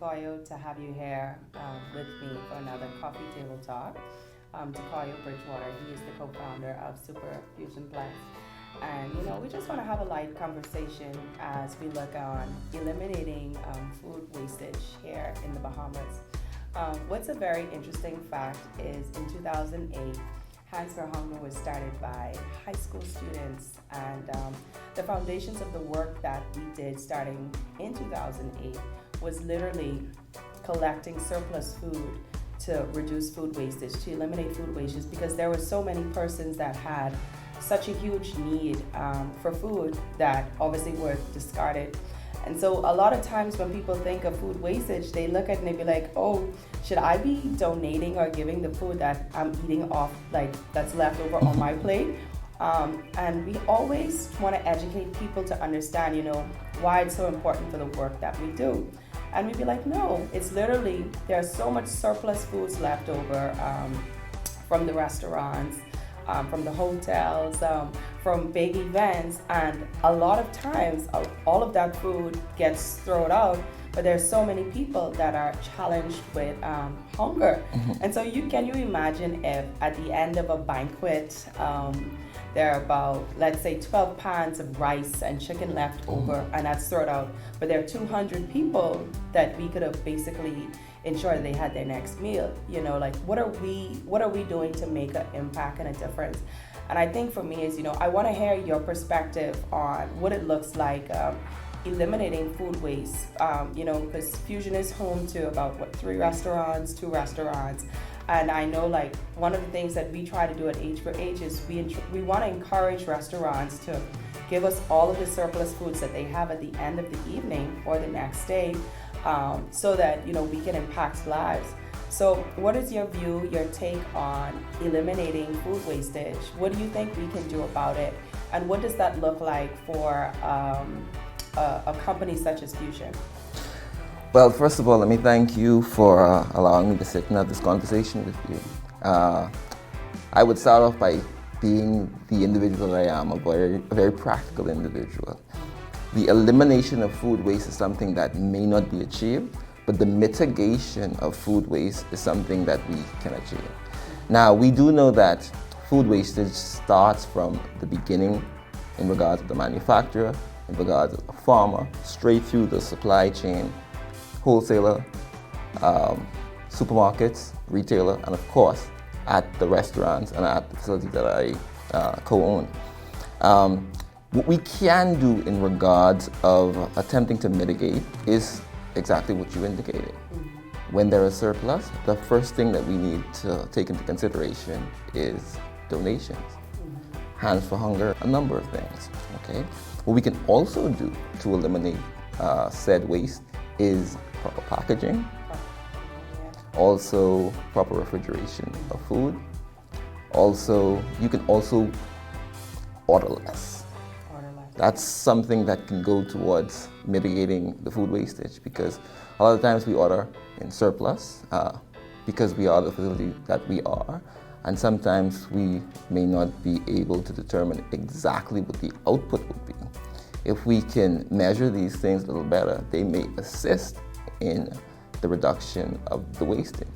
Tecoyo to have you here with me for another coffee table talk. Tecoyo Bridgewater, he is the co-founder of Superplex. And we just want to have a light conversation as we look on eliminating food wastage here in the Bahamas. What's a very interesting fact is in 2008, Hands for Hunger was started by high school students, and the foundations of the work that we did starting in 2008 was literally collecting surplus food to reduce food wastage, to eliminate food wastage, because there were so many persons that had such a huge need for food that obviously were discarded. And so a lot of times when people think of food wastage, they look at it and they be like, oh, should I be donating or giving the food that I'm eating off, like that's left over on my plate? And we always want to educate people to understand, why it's so important for the work that we do. And we'd be like, no, it's literally, there's so much surplus foods left over from the restaurants, from the hotels, from big events, and a lot of times all of that food gets thrown out, but there's so many people that are challenged with hunger. And so can you imagine if at the end of a banquet there are about, let's say, 12 pans of rice and chicken left over, and that's thrown out, but there are 200 people that we could have basically ensure they had their next meal. Like what are we doing to make an impact and a difference? And I think for me is, I want to hear your perspective on what it looks like eliminating food waste. Because Fusion is home to about 2 restaurants. And I know like one of the things that we try to do at H for H is we want to encourage restaurants to give us all of the surplus foods that they have at the end of the evening or the next day, so that we can impact lives. So what is your view, your take on eliminating food wastage? What do you think we can do about it? And what does that look like for a company such as Fusion? Well, first of all, let me thank you for allowing me to sit and have this conversation with you. I would start off by being the individual I am, a very practical individual. The elimination of food waste is something that may not be achieved, but the mitigation of food waste is something that we can achieve. Now, we do know that food wastage starts from the beginning in regards to the manufacturer, in regards to the farmer, straight through the supply chain, wholesaler, supermarkets, retailer, and of course, at the restaurants and at the facilities that I co-own. What we can do in regards of attempting to mitigate is exactly what you indicated. When there is surplus, the first thing that we need to take into consideration is donations. Hands for Hunger, a number of things, okay? What we can also do to eliminate said waste is proper packaging, also proper refrigeration of food. Also, you can also order less. That's something that can go towards mitigating the food wastage, because a lot of times we order in surplus because we are the facility that we are, and sometimes we may not be able to determine exactly what the output would be. If we can measure these things a little better, they may assist in the reduction of the wastage.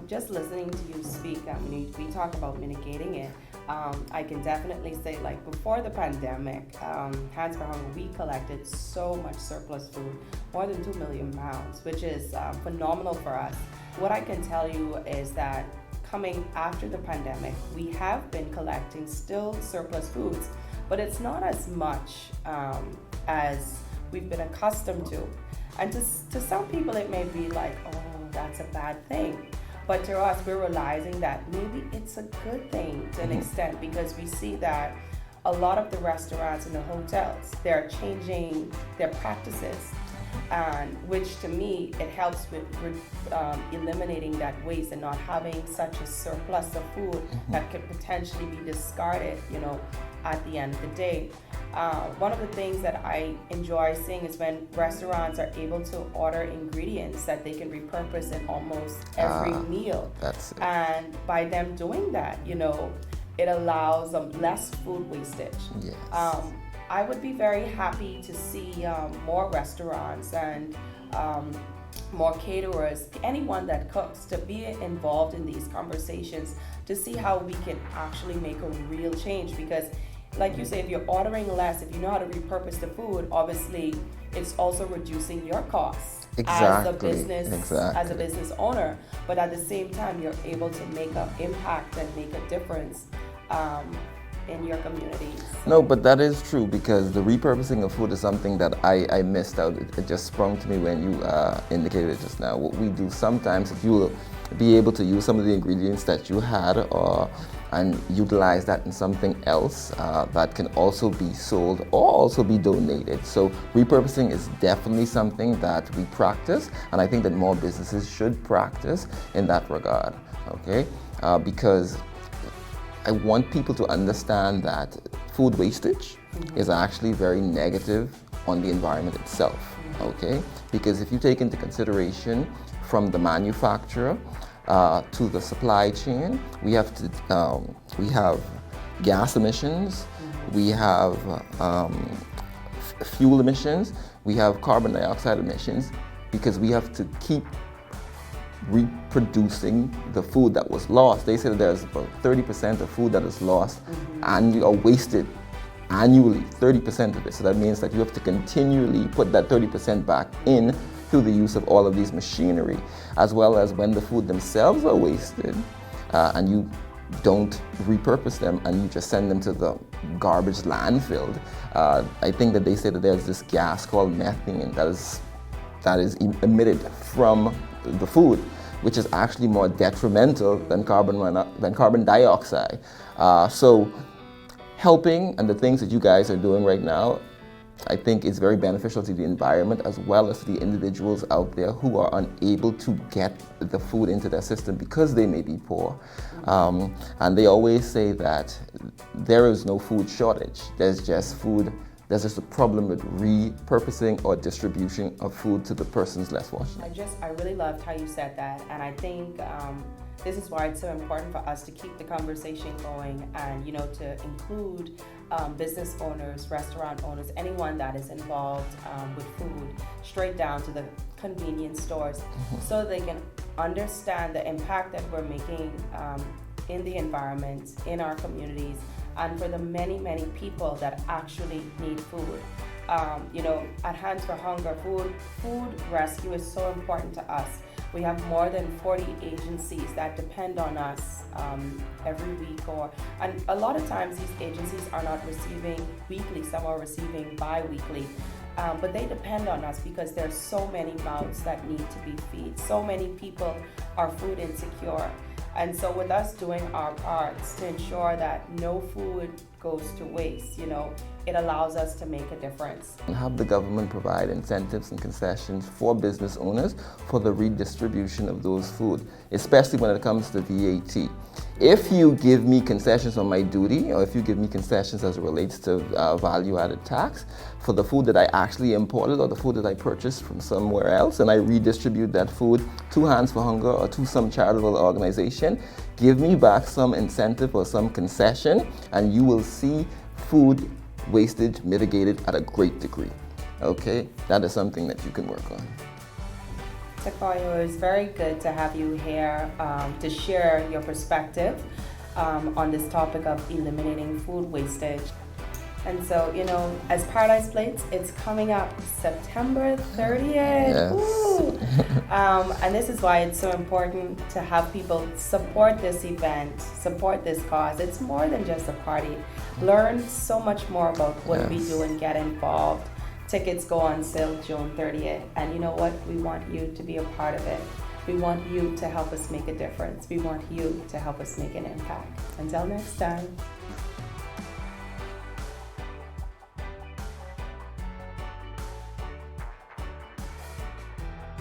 Just listening to you speak, we talk about mitigating it. I can definitely say, like, before the pandemic, Hands for Hunger, we collected so much surplus food, more than 2 million pounds, which is phenomenal for us. What I can tell you is that coming after the pandemic, we have been collecting still surplus foods, but it's not as much as we've been accustomed to. And to some people, it may be like, oh, that's a bad thing. But to us, we're realizing that maybe it's a good thing to an extent, because we see that a lot of the restaurants and the hotels, they're changing their practices, and which to me, it helps with eliminating that waste and not having such a surplus of food that could potentially be discarded, at the end of the day. One of the things that I enjoy seeing is when restaurants are able to order ingredients that they can repurpose in almost every meal. That's it. And by them doing that, it allows less food wastage. Yes. I would be very happy to see more restaurants and more caterers, anyone that cooks, to be involved in these conversations to see how we can actually make a real change. Because like you say, if you're ordering less, if you know how to repurpose the food, obviously it's also reducing your costs as a business owner. But at the same time, you're able to make an impact and make a difference in your communities. No, but that is true, because the repurposing of food is something that I missed out. It just sprung to me when you indicated it just now. What we do sometimes, if you will be able to use some of the ingredients that you had and utilize that in something else that can also be sold or also be donated. So repurposing is definitely something that we practice, and I think that more businesses should practice in that regard, okay? Because I want people to understand that food wastage is actually very negative on the environment itself, okay? Because if you take into consideration from the manufacturer to the supply chain, we have gas emissions, we have fuel emissions, we have carbon dioxide emissions, because we have to keep reproducing the food that was lost. They say that there's about 30% of food that is lost or wasted annually, 30% of it. So that means that you have to continually put that 30% back in through the use of all of these machinery, as well as when the food themselves are wasted and you don't repurpose them and you just send them to the garbage landfill. I think that they say that there's this gas called methane that is emitted from the food, which is actually more detrimental than carbon dioxide. So helping and the things that you guys are doing right now, I think is very beneficial to the environment as well as to the individuals out there who are unable to get the food into their system because they may be poor. And they always say that there is no food shortage. There's just a problem with repurposing or distribution of food to the persons less fortunate. I really loved how you said that, and I think this is why it's so important for us to keep the conversation going, and to include business owners, restaurant owners, anyone that is involved with food, straight down to the convenience stores, so they can understand the impact that we're making in the environment, in our communities, and for the many, many people that actually need food. At Hands for Hunger, food rescue is so important to us. We have more than 40 agencies that depend on us every week, and a lot of times these agencies are not receiving weekly, some are receiving bi-weekly. But they depend on us because there's so many mouths that need to be fed. So many people are food insecure. And so with us doing our parts to ensure that no food goes to waste, it allows us to make a difference. And have the government provide incentives and concessions for business owners for the redistribution of those food, especially when it comes to VAT. If you give me concessions on my duty, or if you give me concessions as it relates to value-added tax for the food that I actually imported or the food that I purchased from somewhere else, and I redistribute that food to Hands for Hunger or to some charitable organization, give me back some incentive or some concession, and you will see food wastage mitigated at a great degree. Okay, that is something that you can work on. Tecoyo, it's very good to have you here to share your perspective on this topic of eliminating food wastage. And so, as Paradise Plates, it's coming up September 30th. Yes. Woo! And this is why it's so important to have people support this event, support this cause. It's more than just a party. Learn so much more about what we do and get involved. Tickets go on sale June 30th. And you know what? We want you to be a part of it. We want you to help us make a difference. We want you to help us make an impact. Until next time.